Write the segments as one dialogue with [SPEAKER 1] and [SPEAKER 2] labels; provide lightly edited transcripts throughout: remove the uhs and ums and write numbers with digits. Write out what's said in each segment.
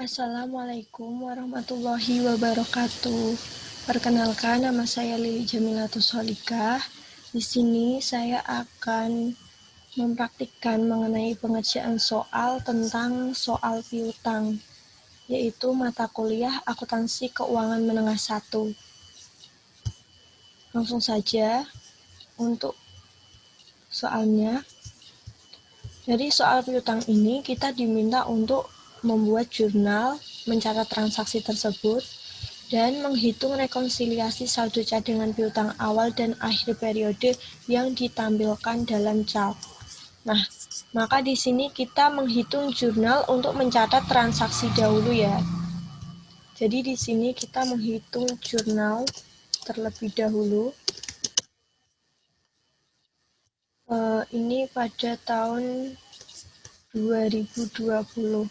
[SPEAKER 1] Assalamualaikum warahmatullahi wabarakatuh. Perkenalkan, nama saya Lili Jamilatus Holikah. Di sini saya akan mempraktikkan mengenai pengerjaan soal tentang soal piutang, yaitu mata kuliah Akuntansi Keuangan Menengah 1. Langsung saja untuk soalnya. Dari soal piutang ini kita diminta untuk membuat jurnal, mencatat transaksi tersebut, dan menghitung rekonsiliasi saldo cadangan piutang awal dan akhir periode yang ditampilkan dalam chart. Nah, maka di sini kita menghitung jurnal untuk mencatat transaksi dahulu ya. Jadi di sini kita menghitung jurnal terlebih dahulu. Ini pada tahun 2020.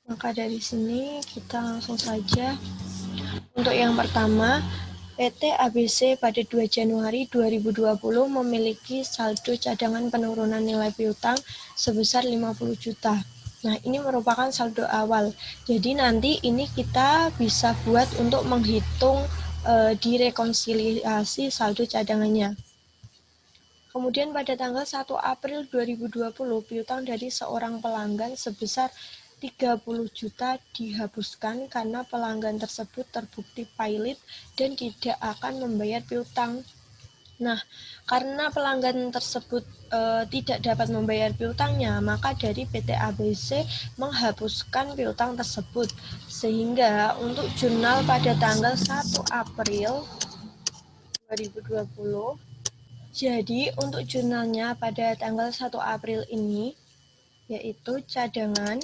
[SPEAKER 1] Maka dari sini kita langsung saja. Untuk yang pertama, PT ABC pada 2 Januari 2020 memiliki saldo cadangan penurunan nilai piutang sebesar 50 juta. Nah, ini merupakan saldo awal. Jadi nanti ini kita bisa buat untuk menghitung di rekonsiliasi saldo cadangannya. Kemudian pada tanggal 1 April 2020, piutang dari seorang pelanggan sebesar 30 juta dihapuskan karena pelanggan tersebut terbukti pailit dan tidak akan membayar piutang. Nah, karena pelanggan tersebut tidak dapat membayar piutangnya, maka dari PT ABC menghapuskan piutang tersebut. Sehingga untuk jurnal pada tanggal 1 April 2020, jadi untuk jurnalnya pada tanggal 1 April ini, yaitu cadangan,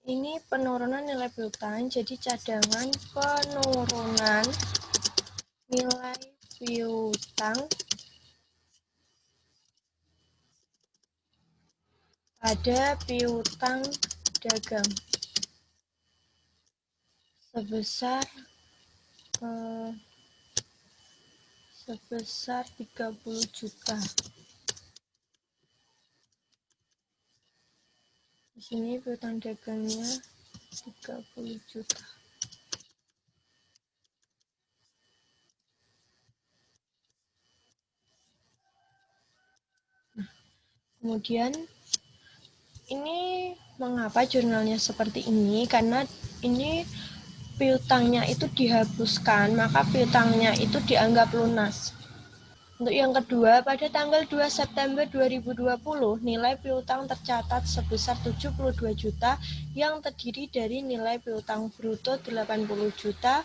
[SPEAKER 1] ini penurunan nilai piutang, jadi cadangan penurunan nilai piutang pada piutang dagang sebesar 30 juta. Di sini piutang dagangnya 30 juta. Kemudian ini mengapa jurnalnya seperti ini? Karena ini piutangnya itu dihapuskan, maka piutangnya itu dianggap lunas. Untuk yang kedua, pada tanggal 2 September 2020, nilai piutang tercatat sebesar 72 juta yang terdiri dari nilai piutang bruto 80 juta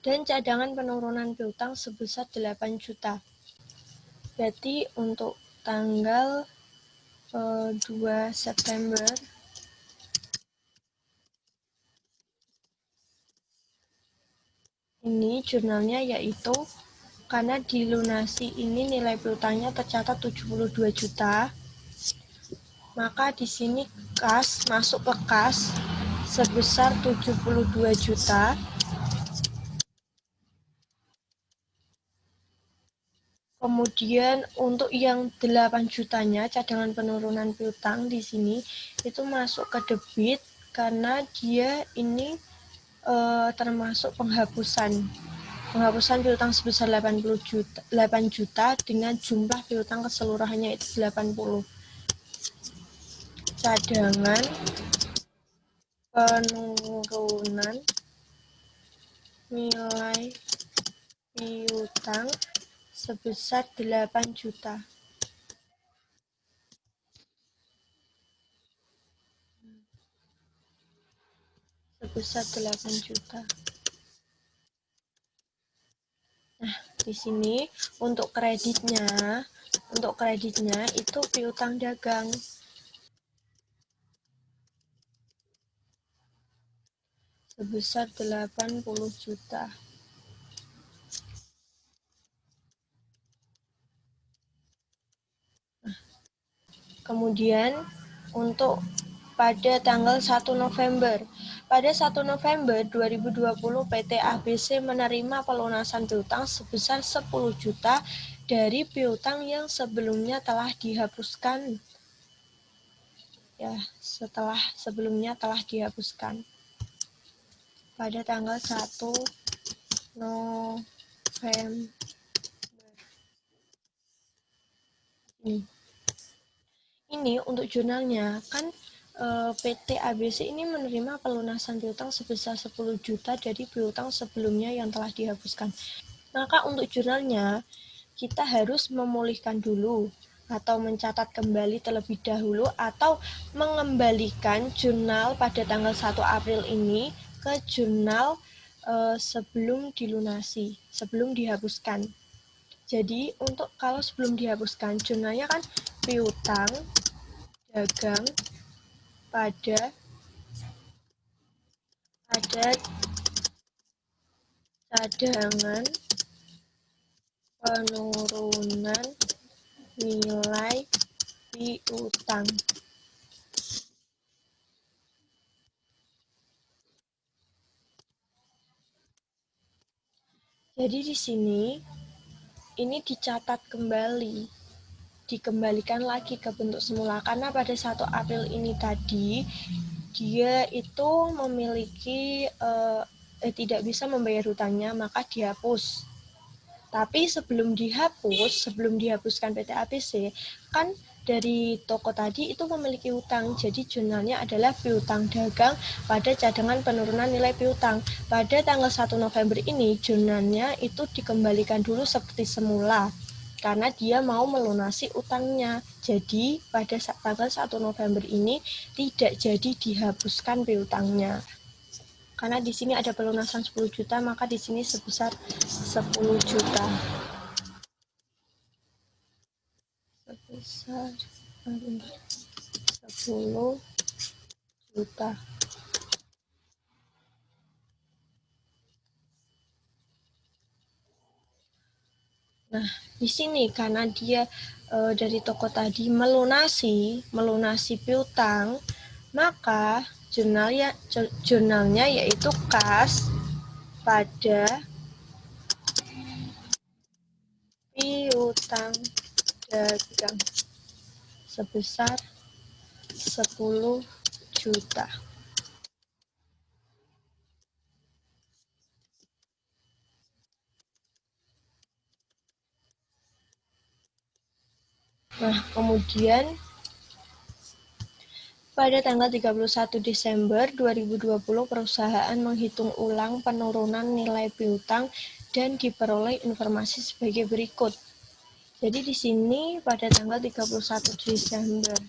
[SPEAKER 1] dan cadangan penurunan piutang sebesar 8 juta. Berarti untuk tanggal 2 September ini jurnalnya yaitu karena dilunasi ini nilai piutangnya tercatat 72 juta, maka di sini kas masuk ke kas sebesar 72 juta. Kemudian untuk yang 8 jutanya cadangan penurunan piutang di sini itu masuk ke debit karena dia ini termasuk penghapusan piutang sebesar 8 juta dengan jumlah piutang keseluruhannya itu 80. Cadangan penurunan nilai piutang sebesar 8 juta. Sebesar 8 juta. Nah, di sini untuk kreditnya itu piutang dagang sebesar 80 juta. Nah, kemudian untuk pada tanggal 1 November. Pada 1 November 2020, PT ABC menerima pelunasan piutang sebesar 10 juta dari piutang yang sebelumnya telah dihapuskan. Ya, sebelumnya telah dihapuskan pada tanggal 1 November ini. Ini untuk jurnalnya kan PT ABC ini menerima pelunasan piutang sebesar 10 juta dari piutang sebelumnya yang telah dihapuskan. Maka untuk jurnalnya kita harus memulihkan dulu atau mencatat kembali terlebih dahulu atau mengembalikan jurnal pada tanggal 1 April ini ke jurnal sebelum dilunasi, sebelum dihapuskan. Jadi untuk kalau sebelum dihapuskan jurnalnya kan piutang dagang pada cadangan penurunan nilai piutang. Jadi di sini ini dicatat kembali, dikembalikan lagi ke bentuk semula karena pada 1 April ini tadi dia itu memiliki tidak bisa membayar hutangnya, maka dihapus. Tapi sebelum dihapuskan PT ABC, kan dari toko tadi itu memiliki hutang. Jadi jurnalnya adalah piutang dagang pada cadangan penurunan nilai piutang. Pada tanggal 1 November ini jurnalnya itu dikembalikan dulu seperti semula karena dia mau melunasi utangnya. Jadi pada tanggal 1 November ini tidak jadi dihapuskan piutangnya. Karena di sini ada pelunasan 10 juta, maka di sini sebesar 10 juta. Sebesar 10 juta. Nah, di sini karena dia dari toko tadi melunasi piutang, maka jurnalnya yaitu kas pada piutang dagang sebesar 10 juta. Nah, kemudian pada tanggal 31 Desember 2020 perusahaan menghitung ulang penurunan nilai piutang dan diperoleh informasi sebagai berikut. Jadi di sini pada tanggal 31 Desember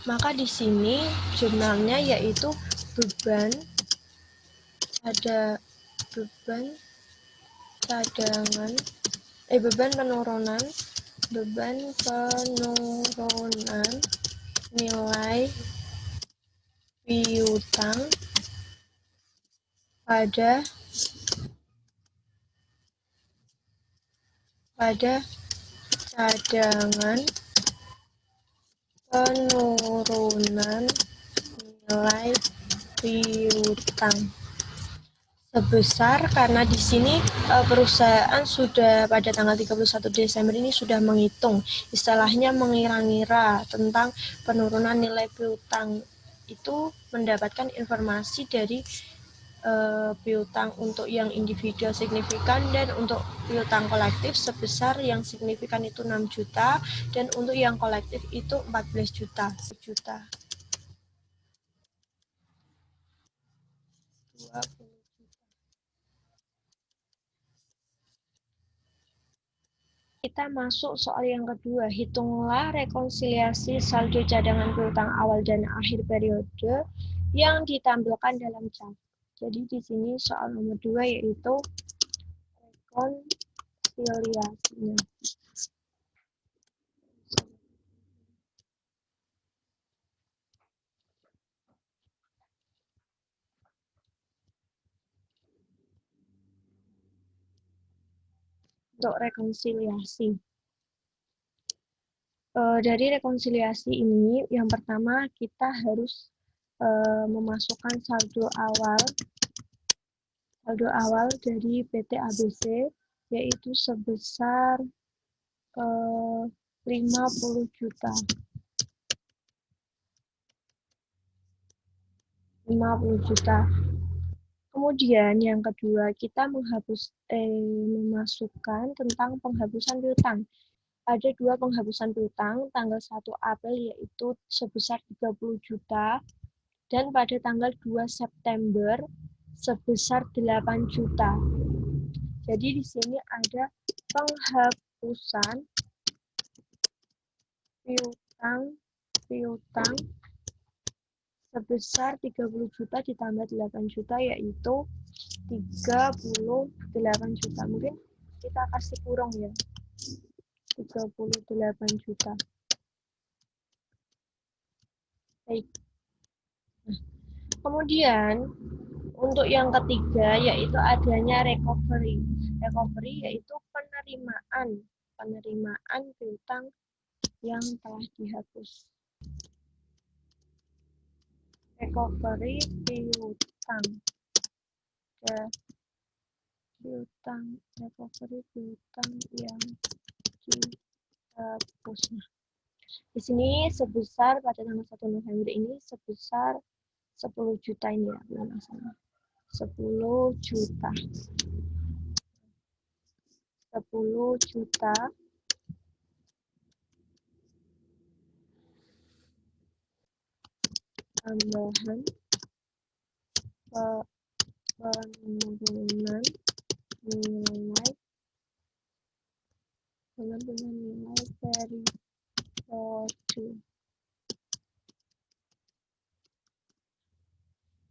[SPEAKER 1] maka di sini jurnalnya yaitu beban cadangan beban penurunan nilai piutang pada cadangan penurunan nilai piutang sebesar karena di sini perusahaan sudah pada tanggal 31 Desember ini sudah menghitung, istilahnya mengira-ngira tentang penurunan nilai piutang itu mendapatkan informasi dari piutang untuk yang individual signifikan dan untuk piutang kolektif sebesar yang signifikan itu 6 juta dan untuk yang kolektif itu 14 juta. Kita masuk soal yang kedua, hitunglah rekonsiliasi saldo cadangan piutang awal dan akhir periode yang ditampilkan dalam chart. Jadi di sini soal nomor 2 yaitu rekonsiliasinya. Untuk rekonsiliasi. Dari rekonsiliasi ini, yang pertama kita harus memasukkan saldo awal dari PT ABC yaitu sebesar 50 juta. 50 juta. Kemudian yang kedua, kita memasukkan tentang penghapusan piutang. Ada 2 penghapusan piutang tanggal 1 April yaitu sebesar 30 juta dan pada tanggal 2 September sebesar 8 juta. Jadi di sini ada penghapusan piutang sebesar 30 juta ditambah 8 juta yaitu 38 juta. Mungkin kita kasih kurung ya. 38 juta. Baik. Nah, kemudian untuk yang ketiga yaitu adanya recovery. Recovery yaitu penerimaan piutang yang telah dihapus. Recovery piutang. Recovery piutang yang dihapus. Nah, di sini sebesar pada tanggal 1 November ini sebesar 10 juta ini ya, belum salah. 10 juta. 10 juta tambahan penurunan nilai periode.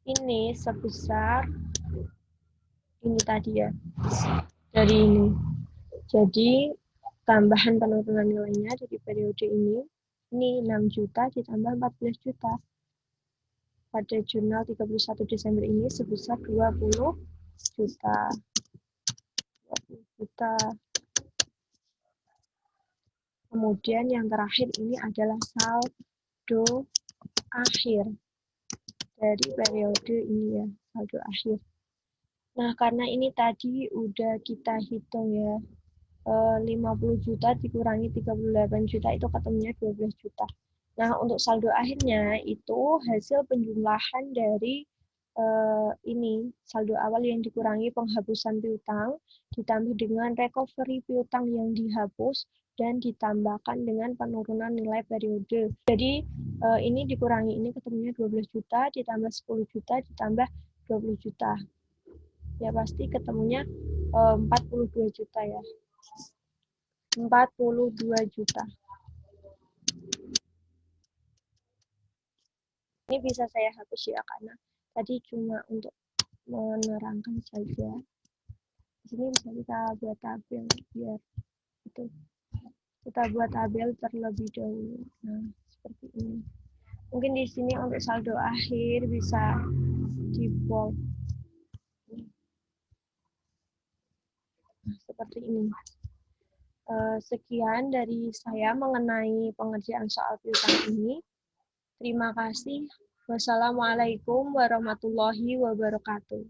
[SPEAKER 1] Ini sebesar ini tadi ya, dari ini. Jadi tambahan penurunan nilainya dari periode ini 6 juta ditambah 14 juta. Pada jurnal 31 Desember ini sebesar 20 juta. 20 juta. Kemudian yang terakhir ini adalah saldo akhir dari periode ini ya, saldo akhir. Nah, karena ini tadi udah kita hitung ya, 50 juta dikurangi 38 juta itu ketemunya 12 juta. Nah, untuk saldo akhirnya itu hasil penjumlahan dari ini saldo awal yang dikurangi penghapusan piutang ditambah dengan recovery piutang yang dihapus dan ditambahkan dengan penurunan nilai periode. Jadi ini dikurangi ini ketemunya 12 juta ditambah 10 juta ditambah 20 juta. Ya pasti ketemunya 42 juta ya. 42 juta. Ini bisa saya hapus ya karena tadi cuma untuk menerangkan saja. Di sini bisa kita buat tabel biar itu kita buat tabel terlebih dahulu. Nah, seperti ini. Mungkin di sini untuk saldo akhir bisa di bold. Nah, seperti ini. Sekian dari saya mengenai pengerjaan soal piutang ini. Terima kasih. Wassalamualaikum warahmatullahi wabarakatuh.